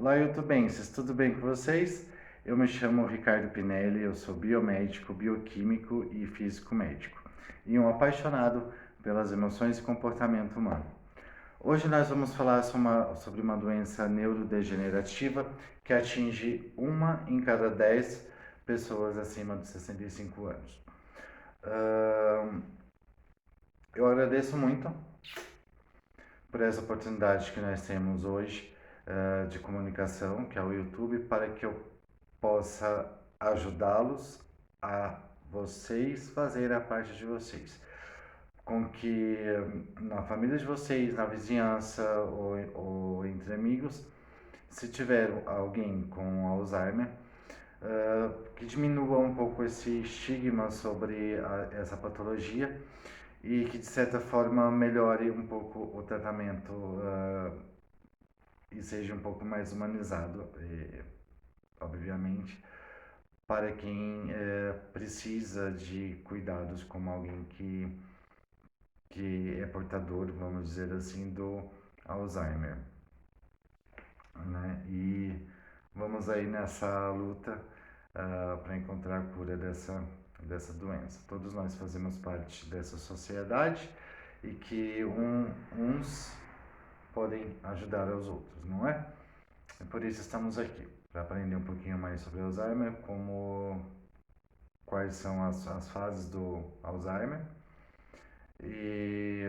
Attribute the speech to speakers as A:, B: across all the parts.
A: Olá, youtubenses, tudo bem com vocês? Eu me chamo Ricardo Pinelli, eu sou biomédico, bioquímico e físico médico, e um apaixonado pelas emoções e comportamento humano. Hoje nós vamos falar sobre uma doença neurodegenerativa que atinge uma em cada 10 pessoas acima de 65 anos. Eu agradeço muito por essa oportunidade que nós temos hoje de comunicação, que é o YouTube, para que eu possa ajudá-los a vocês fazerem a parte de vocês. Com que na família de vocês, na vizinhança ou entre amigos, se tiver alguém com Alzheimer, que diminua um pouco esse estigma sobre essa patologia e que de certa forma melhore um pouco o tratamento e seja um pouco mais humanizado, obviamente, para quem precisa de cuidados como alguém que é portador, vamos dizer assim, do Alzheimer, né? E vamos aí nessa luta para encontrar a cura dessa doença. Todos nós fazemos parte dessa sociedade e que uns podem ajudar aos outros, não é? E por isso estamos aqui, para aprender um pouquinho mais sobre Alzheimer, quais são as fases do Alzheimer e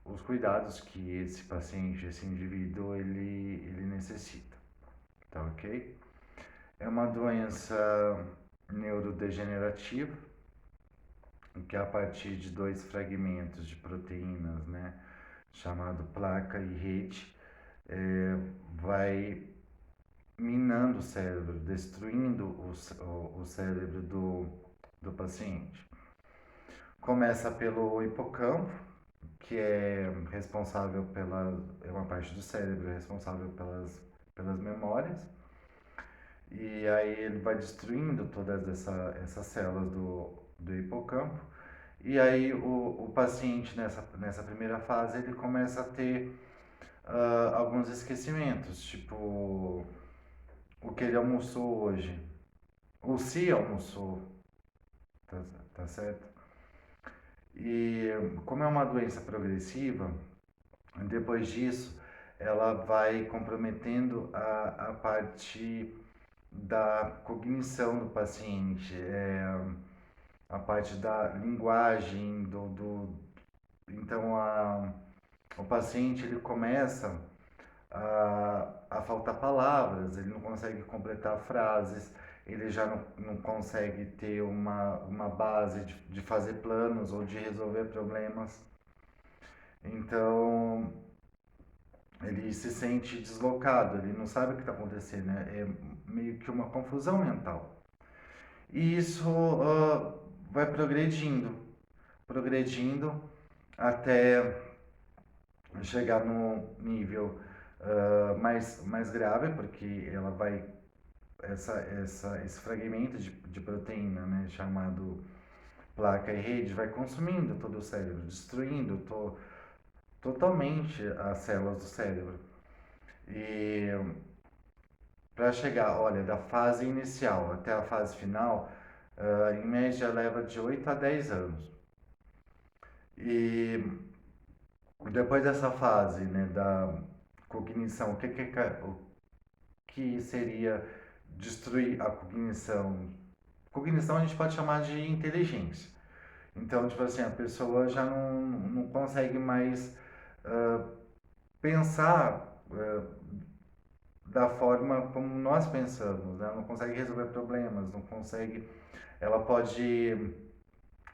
A: os cuidados que esse paciente, esse indivíduo, ele necessita, tá ok? É uma doença neurodegenerativa, que é a partir de dois fragmentos de proteínas, né, chamado placa e rede, vai minando o cérebro, destruindo o cérebro do paciente. Começa pelo hipocampo, que é responsável é uma parte do cérebro responsável pelas memórias. E aí ele vai destruindo todas essas células do hipocampo. E aí o paciente nessa primeira fase ele começa a ter alguns esquecimentos, tipo o que ele almoçou hoje, ou se almoçou, tá, tá certo? E como é uma doença progressiva, depois disso ela vai comprometendo a parte da cognição do paciente, a parte da linguagem, então o paciente ele começa a faltar palavras, ele não consegue completar frases, ele já não consegue ter uma base de fazer planos ou de resolver problemas. Então, ele se sente deslocado, ele não sabe o que está acontecendo, é meio que uma confusão mental. E isso vai progredindo até chegar no nível mais grave, porque ela vai esse fragmento de proteína, né, chamado placa e rede, vai consumindo todo o cérebro, destruindo totalmente as células do cérebro. E para chegar, olha, da fase inicial até a fase final, em média leva de 8 a 10 anos. E depois dessa fase, né, da cognição, o que seria destruir a cognição? Cognição a gente pode chamar de inteligência. Então, tipo assim, a pessoa já não consegue mais uh, pensar da forma como nós pensamos, né? Ela não consegue resolver problemas, não consegue. Ela pode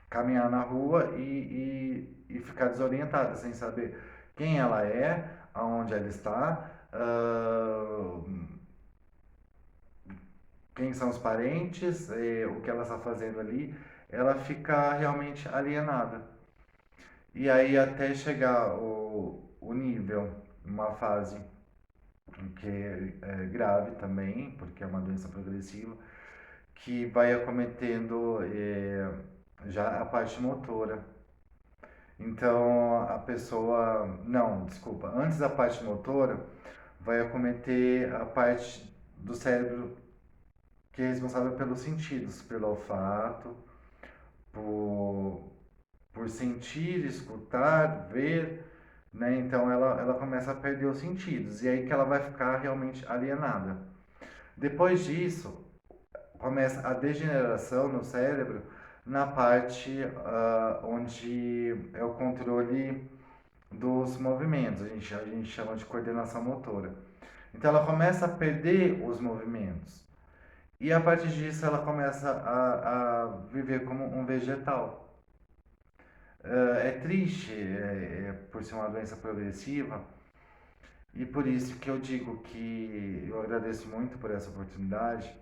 A: caminhar na rua e ficar desorientada, sem saber quem ela é, aonde ela está, quem são os parentes, o que ela está fazendo ali. Ela fica realmente alienada. E aí até chegar o nível, uma fase que é grave também, porque é uma doença progressiva, que vai acometendo já a parte motora. Então a pessoa. Não, desculpa. Antes da parte motora, vai acometer a parte do cérebro que é responsável pelos sentidos, pelo olfato, por, por sentir, escutar, ver, né? Então ela começa a perder os sentidos e aí que ela vai ficar realmente alienada. Depois disso, começa a degeneração no cérebro na parte onde é o controle dos movimentos, a gente chama de coordenação motora. Então ela começa a perder os movimentos. E a partir disso ela começa a viver como um vegetal. É triste, por ser uma doença progressiva, e por isso que eu digo que eu agradeço muito por essa oportunidade,